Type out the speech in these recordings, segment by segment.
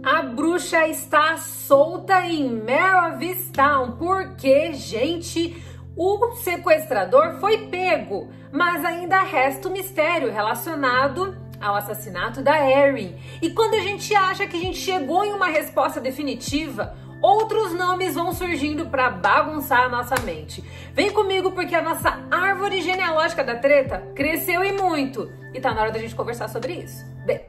A bruxa está solta em Mare of Easttown porque, gente, o sequestrador foi pego, mas ainda resta um mistério relacionado ao assassinato da Erin. E quando a gente acha que a gente chegou em uma resposta definitiva, outros nomes vão surgindo para bagunçar a nossa mente. Vem comigo porque a nossa árvore genealógica da treta cresceu e muito. E tá na hora da gente conversar sobre isso. Bem,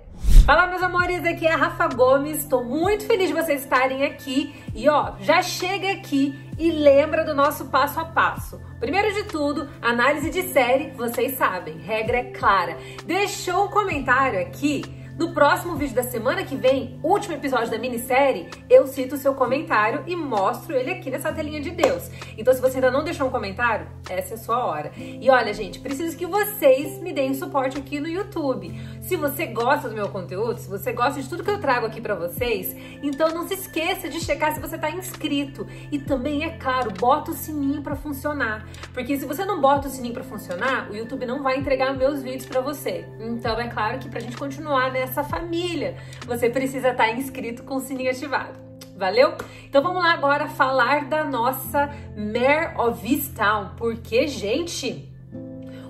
fala meus amores, aqui é a Rafa Gomes, tô muito feliz de vocês estarem aqui. E ó, já chega aqui e lembra do nosso passo a passo. Primeiro de tudo, análise de série, vocês sabem, regra é clara. Deixou um comentário aqui. No próximo vídeo da semana que vem, último episódio da minissérie, eu cito o seu comentário e mostro ele aqui nessa telinha de Deus. Então, se você ainda não deixou um comentário, essa é a sua hora. E olha, gente, preciso que vocês me deem suporte aqui no YouTube. Se você gosta do meu conteúdo, se você gosta de tudo que eu trago aqui pra vocês, então não se esqueça de checar se você tá inscrito. E também, é claro, bota o sininho pra funcionar. Porque se você não bota o sininho pra funcionar, o YouTube não vai entregar meus vídeos pra você. Então, é claro que pra gente continuar, né, essa família, você precisa estar inscrito com o sininho ativado. Valeu? Então vamos lá agora falar da nossa Mare of Easttown, porque, gente,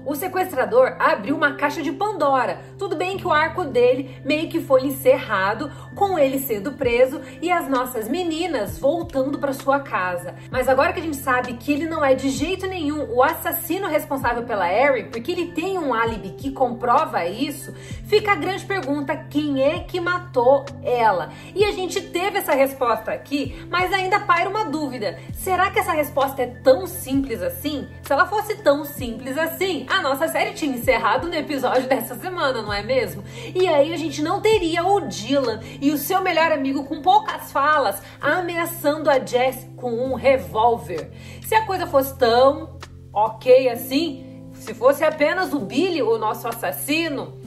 o sequestrador abriu uma caixa de Pandora. Tudo bem que o arco dele meio que foi encerrado, com ele sendo preso e as nossas meninas voltando para sua casa. Mas agora que a gente sabe que ele não é de jeito nenhum o assassino responsável pela Erin, porque ele tem um álibi que comprova isso, fica a grande pergunta: quem é que matou ela? E a gente teve essa resposta aqui, mas ainda paira uma dúvida. Será que essa resposta é tão simples assim? Se ela fosse tão simples assim, a nossa série tinha encerrado no episódio dessa semana, não é mesmo? E aí a gente não teria o Dylan e o seu melhor amigo com poucas falas ameaçando a Jess com um revólver. Se a coisa fosse tão ok assim, se fosse apenas o Billy, o nosso assassino,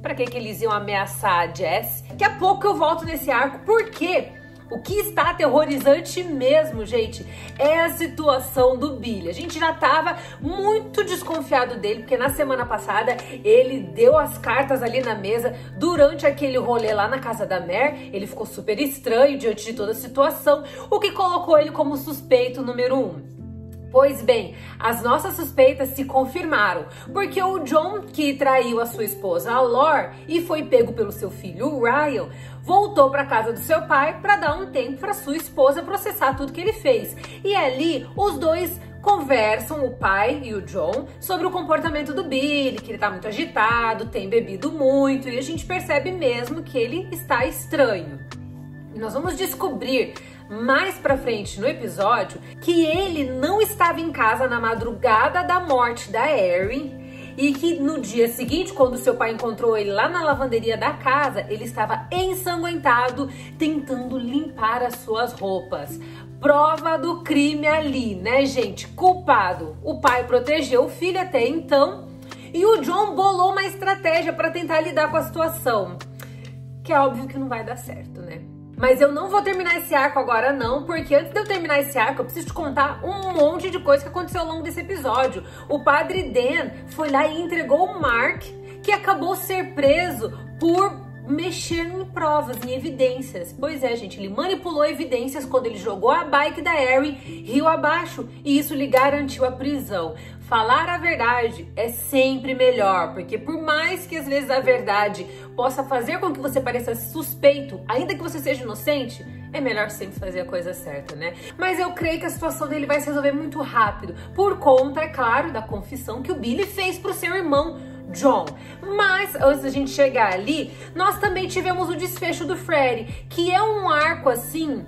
pra que eles iam ameaçar a Jess? Daqui a pouco eu volto nesse arco, porque o que está aterrorizante mesmo, gente, é a situação do Billy. A gente já estava muito desconfiado dele, porque na semana passada ele deu as cartas ali na mesa durante aquele rolê lá na casa da Mare. Ele ficou super estranho diante de toda a situação, o que colocou ele como suspeito número 1. Pois bem, as nossas suspeitas se confirmaram, porque o John, que traiu a sua esposa, a Lore, e foi pego pelo seu filho, o Ryan, voltou para casa do seu pai para dar um tempo para sua esposa processar tudo que ele fez. E ali, os dois conversam, o pai e o John, sobre o comportamento do Billy, que ele tá muito agitado, tem bebido muito, e a gente percebe mesmo que ele está estranho. E nós vamos descobrir mais pra frente no episódio que ele não estava em casa na madrugada da morte da Erin e que no dia seguinte, quando seu pai encontrou ele lá na lavanderia da casa, ele estava ensanguentado tentando limpar as suas roupas. Prova do crime ali, né, gente? Culpado. O pai protegeu o filho até então e o John bolou uma estratégia para tentar lidar com a situação, que é óbvio que não vai dar certo, né? Mas eu não vou terminar esse arco agora não, porque antes de eu terminar esse arco, eu preciso te contar um monte de coisa que aconteceu ao longo desse episódio. O padre Dan foi lá e entregou o Mark, que acabou ser preso por mexer em provas, em evidências. Pois é, gente, ele manipulou evidências quando ele jogou a bike da Erin rio abaixo, e isso lhe garantiu a prisão. Falar a verdade é sempre melhor, porque por mais que às vezes a verdade possa fazer com que você pareça suspeito, ainda que você seja inocente, é melhor sempre fazer a coisa certa, né? Mas eu creio que a situação dele vai se resolver muito rápido, por conta, é claro, da confissão que o Billy fez pro seu irmão John. Mas antes da gente chegar ali, nós também tivemos o desfecho do Freddy, que é um arco assim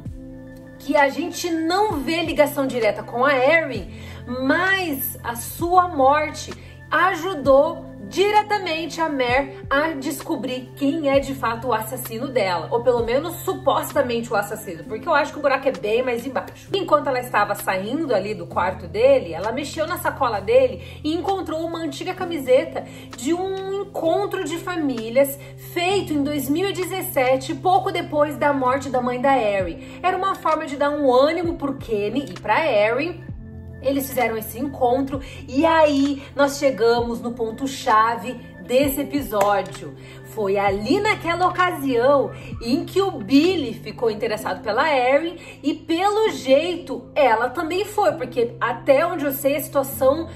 que a gente não vê ligação direta com a Erin, mas a sua morte ajudou diretamente a Mare a descobrir quem é de fato o assassino dela, ou pelo menos supostamente o assassino, porque eu acho que o buraco é bem mais embaixo. Enquanto ela estava saindo ali do quarto dele, ela mexeu na sacola dele e encontrou uma antiga camiseta de um encontro de famílias feito em 2017, pouco depois da morte da mãe da Erin. Era uma forma de dar um ânimo pro Kenny e pra Erin. Eles fizeram esse encontro e aí nós chegamos no ponto-chave desse episódio. Foi ali naquela ocasião em que o Billy ficou interessado pela Erin e pelo jeito ela também foi, porque até onde eu sei a situação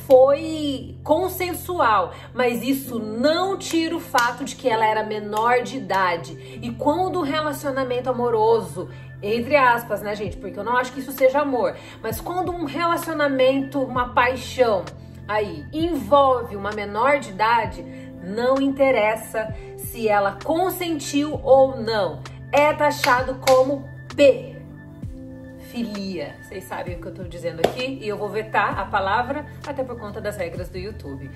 foi consensual, mas isso não tira o fato de que ela era menor de idade. E quando um relacionamento amoroso, entre aspas, né, gente, porque eu não acho que isso seja amor, mas quando um relacionamento, uma paixão aí envolve uma menor de idade, não interessa se ela consentiu ou não, é taxado como pedofilia. Vocês sabem o que eu tô dizendo aqui e eu vou vetar a palavra até por conta das regras do YouTube.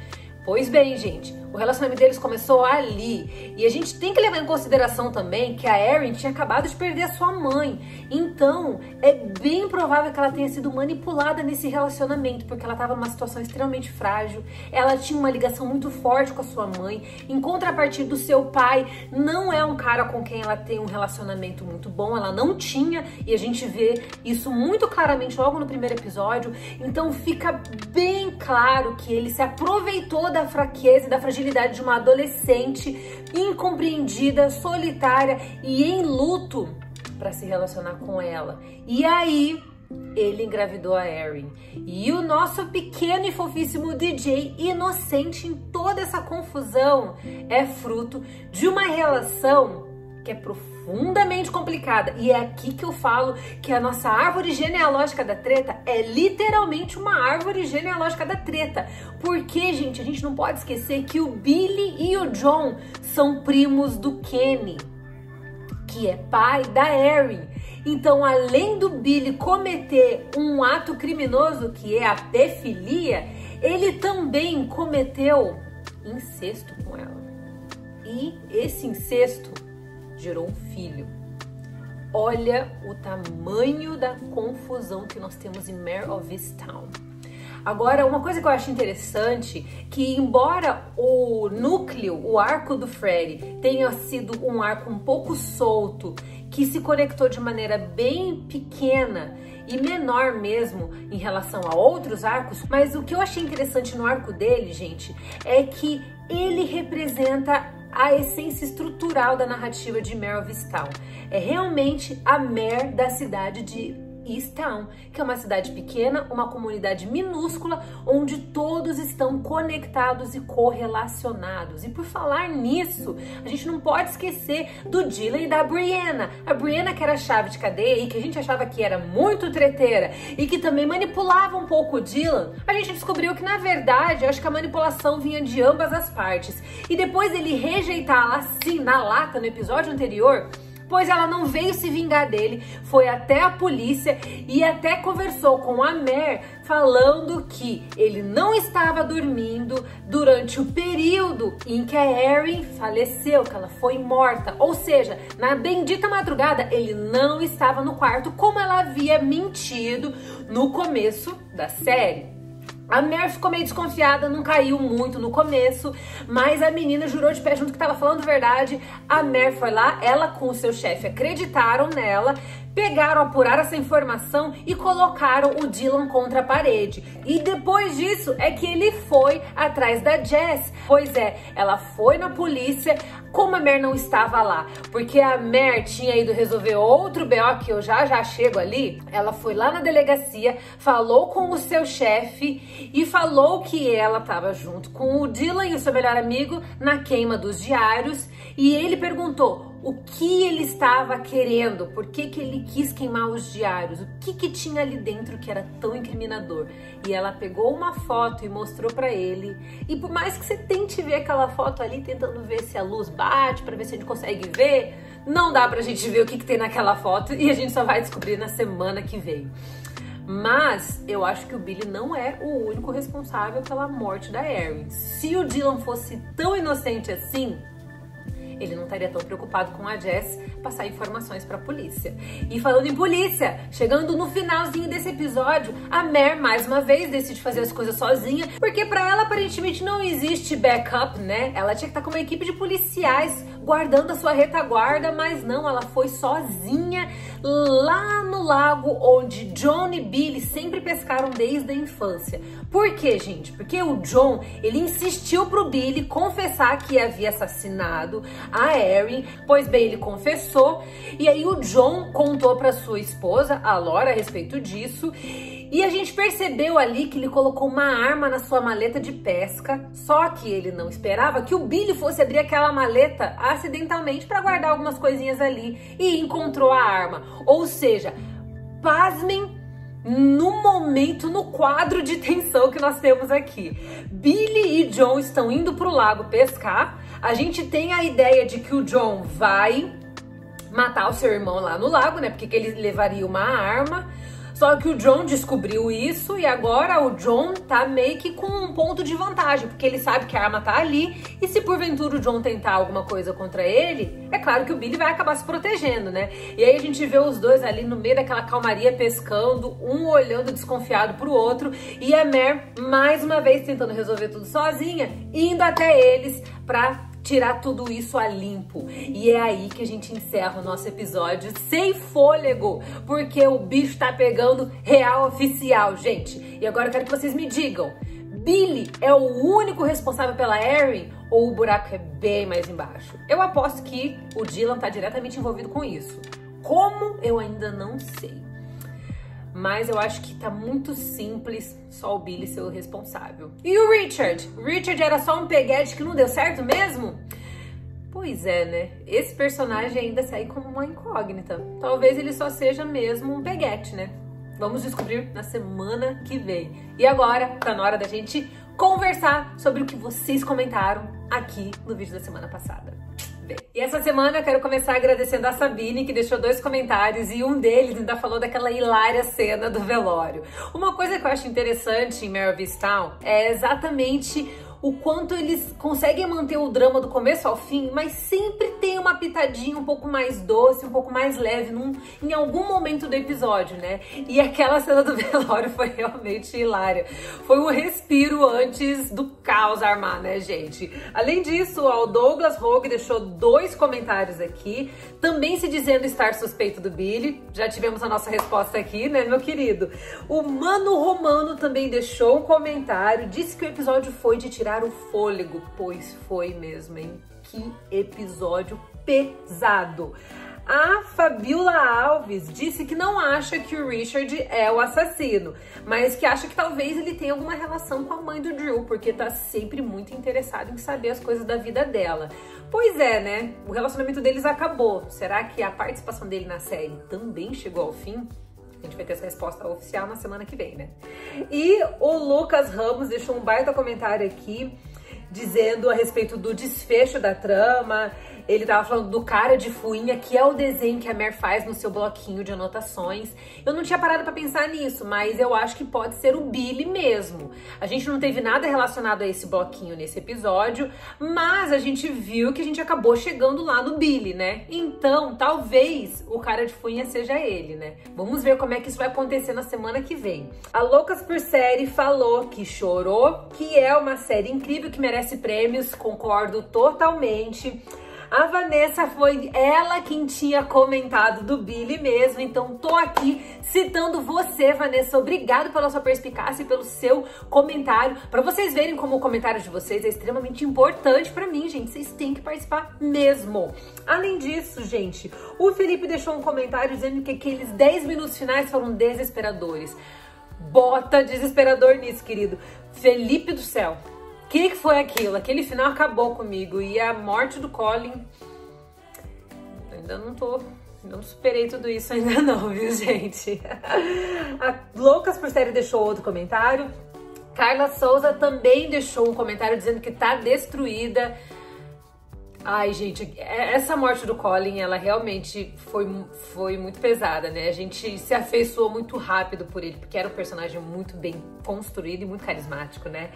Pois bem, gente, o relacionamento deles começou ali. E a gente tem que levar em consideração também que a Erin tinha acabado de perder a sua mãe. Então, é bem provável que ela tenha sido manipulada nesse relacionamento, porque ela estava numa situação extremamente frágil. Ela tinha uma ligação muito forte com a sua mãe. Em contrapartida do seu pai, não é um cara com quem ela tem um relacionamento muito bom. Ela não tinha, e a gente vê isso muito claramente logo no primeiro episódio. Então, fica bem claro que ele se aproveitou da fraqueza e da fragilidade de uma adolescente incompreendida, solitária e em luto para se relacionar com ela. E aí ele engravidou a Erin. E o nosso pequeno e fofíssimo DJ, inocente em toda essa confusão, é fruto de uma relação que é profundamente complicada. E é aqui que eu falo que a nossa árvore genealógica da treta é literalmente uma árvore genealógica da treta. Porque, gente, a gente não pode esquecer que o Billy e o John são primos do Kenny, que é pai da Erin. Então, além do Billy cometer um ato criminoso, que é a pedofilia, ele também cometeu incesto com ela. E esse incesto gerou um filho. Olha o tamanho da confusão que nós temos em Mare of Easttown. Agora, uma coisa que eu acho interessante, que embora o núcleo, o arco do Freddy tenha sido um arco um pouco solto, que se conectou de maneira bem pequena e menor mesmo em relação a outros arcos, mas o que eu achei interessante no arco dele, gente, é que ele representa a essência estrutural da narrativa de Mare of Easttown. É realmente a Mare da cidade de Easttown, que é uma cidade pequena, uma comunidade minúscula, onde todos estão conectados e correlacionados. E por falar nisso, a gente não pode esquecer do Dylan e da Brianna. A Brianna, que era a chave de cadeia e que a gente achava que era muito treteira e que também manipulava um pouco o Dylan, a gente descobriu que, na verdade, eu acho que a manipulação vinha de ambas as partes. E depois ele rejeitá-la assim, na lata, no episódio anterior, pois ela não veio se vingar dele, foi até a polícia e até conversou com a Mare falando que ele não estava dormindo durante o período em que a Erin faleceu, que ela foi morta. Ou seja, na bendita madrugada ele não estava no quarto, como ela havia mentido no começo da série. A Mare ficou meio desconfiada, não caiu muito no começo, mas a menina jurou de pé junto que estava falando verdade. A Mare foi lá, ela com o seu chefe acreditaram nela, pegaram, apuraram essa informação e colocaram o Dylan contra a parede. E depois disso é que ele foi atrás da Jess. Pois é, ela foi na polícia, como a Mare não estava lá, porque a Mare tinha ido resolver outro BO, que eu já chego ali, ela foi lá na delegacia, falou com o seu chefe e falou que ela estava junto com o Dylan e o seu melhor amigo na queima dos diários, e ele perguntou o que ele estava querendo, por que ele quis queimar os diários, o que tinha ali dentro que era tão incriminador. E ela pegou uma foto e mostrou pra ele, e por mais que você tente ver aquela foto ali, tentando ver se a luz bate, pra ver se a gente consegue ver, não dá pra gente ver o que tem naquela foto, e a gente só vai descobrir na semana que vem. Mas eu acho que o Billy não é o único responsável pela morte da Erin. Se o Dylan fosse tão inocente assim, ele não estaria tão preocupado com a Jess passar informações para a polícia. E falando em polícia, chegando no finalzinho desse episódio, a Mare mais uma vez decide fazer as coisas sozinha, porque para ela aparentemente não existe backup, né? Ela tinha que estar com uma equipe de policiais guardando a sua retaguarda, mas não, ela foi sozinha lá no lago onde John e Billy sempre pescaram desde a infância. Por quê, gente? Porque o John, ele insistiu pro Billy confessar que havia assassinado a Erin. Pois bem, ele confessou e aí o John contou para sua esposa, a Laura, a respeito disso. E a gente percebeu ali que ele colocou uma arma na sua maleta de pesca, só que ele não esperava que o Billy fosse abrir aquela maleta acidentalmente para guardar algumas coisinhas ali e encontrou a arma. Ou seja, pasmem no momento, no quadro de tensão que nós temos aqui. Billy e John estão indo para o lago pescar. A gente tem a ideia de que o John vai matar o seu irmão lá no lago, né? Porque que ele levaria uma arma. Só que o John descobriu isso e agora o John tá meio que com um ponto de vantagem, porque ele sabe que a arma tá ali e se porventura o John tentar alguma coisa contra ele, é claro que o Billy vai acabar se protegendo, né? E aí a gente vê os dois ali no meio daquela calmaria pescando, um olhando desconfiado pro outro e a Mer, mais uma vez, tentando resolver tudo sozinha, indo até eles pra tirar tudo isso a limpo. E é aí que a gente encerra o nosso episódio sem fôlego, porque o bicho tá pegando real oficial, gente. E agora eu quero que vocês me digam, Billy é o único responsável pela Erin ou o buraco é bem mais embaixo? Eu aposto que o Dylan tá diretamente envolvido com isso. Como? Eu ainda não sei. Mas eu acho que tá muito simples só o Billy ser o responsável. E o Richard? O Richard era só um peguete que não deu certo mesmo? Pois é, né? Esse personagem ainda sai como uma incógnita. Talvez ele só seja mesmo um peguete, né? Vamos descobrir na semana que vem. E agora tá na hora da gente conversar sobre o que vocês comentaram aqui no vídeo da semana passada. Bem, e essa semana eu quero começar agradecendo a Sabine, que deixou 2 comentários e um deles ainda falou daquela hilária cena do velório. Uma coisa que eu acho interessante em Mare of Easttown é exatamente o quanto eles conseguem manter o drama do começo ao fim, mas sempre tem uma pitadinha um pouco mais doce, um pouco mais leve em algum momento do episódio, né? E aquela cena do velório foi realmente hilária. Foi um respiro antes do caos armar, né, gente? Além disso, o Douglas Rogue deixou 2 comentários aqui, também se dizendo estar suspeito do Billy. Já tivemos a nossa resposta aqui, né, meu querido? O Mano Romano também deixou um comentário, disse que o episódio foi de tirar o fôlego, pois foi mesmo, hein? Que episódio pesado. A Fabiola Alves disse que não acha que o Richard é o assassino, mas que acha que talvez ele tenha alguma relação com a mãe do Drew, porque tá sempre muito interessado em saber as coisas da vida dela. Pois é, né? O relacionamento deles acabou. Será que a participação dele na série também chegou ao fim? A gente vai ter essa resposta oficial na semana que vem, né? E o Lucas Ramos deixou um baita comentário aqui, dizendo a respeito do desfecho da trama. Ele tava falando do cara de fuinha, que é o desenho que a Mer faz no seu bloquinho de anotações. Eu não tinha parado pra pensar nisso, mas eu acho que pode ser o Billy mesmo. A gente não teve nada relacionado a esse bloquinho nesse episódio, mas a gente viu que a gente acabou chegando lá no Billy, né? Então, talvez o cara de fuinha seja ele, né? Vamos ver como é que isso vai acontecer na semana que vem. A Loucas por Série falou que chorou, que é uma série incrível, que merece prêmios, concordo totalmente. A Vanessa foi ela quem tinha comentado do Billy mesmo, então tô aqui citando você, Vanessa. Obrigado pela sua perspicácia e pelo seu comentário. Pra vocês verem como o comentário de vocês é extremamente importante pra mim, gente. Vocês têm que participar mesmo. Além disso, gente, o Felipe deixou um comentário dizendo que aqueles 10 minutos finais foram desesperadores. Bota desesperador nisso, querido. Felipe do céu. O que foi aquilo? Aquele final acabou comigo. E a morte do Colin... Ainda não superei tudo isso ainda não, viu, gente? A Loucas por Série deixou outro comentário. Carla Souza também deixou um comentário dizendo que tá destruída. Ai, gente, essa morte do Colin, ela realmente foi muito pesada, né? A gente se afeiçoou muito rápido por ele, porque era um personagem muito bem construído e muito carismático, né?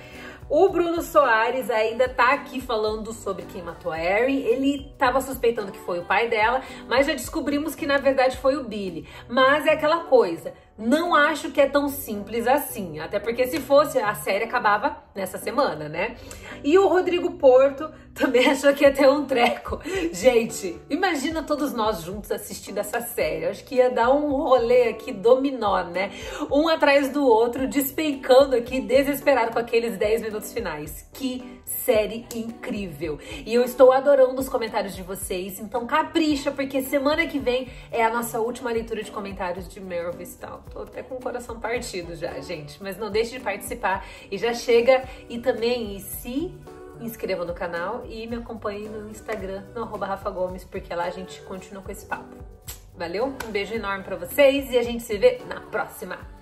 O Bruno Soares ainda tá aqui falando sobre quem matou a Erin. Ele tava suspeitando que foi o pai dela, mas já descobrimos que na verdade foi o Billy. Mas é aquela coisa, Não acho que é tão simples assim, até porque se fosse, a série acabava nessa semana, né? E o Rodrigo Porto também achou que ia ter um treco. Gente, imagina todos nós juntos assistindo essa série. Acho que ia dar um rolê aqui dominó, né? Um atrás do outro, despencando aqui, desesperado com aqueles 10 minutos finais. Que série incrível! E eu estou adorando os comentários de vocês, então capricha, porque semana que vem é a nossa última leitura de comentários de Mare of Easttown. Tô até com o coração partido já, gente, mas não deixe de participar e já chega e também se inscreva no canal e me acompanhe no Instagram, no @RafaGomes, porque lá a gente continua com esse papo. Valeu? Um beijo enorme pra vocês e a gente se vê na próxima!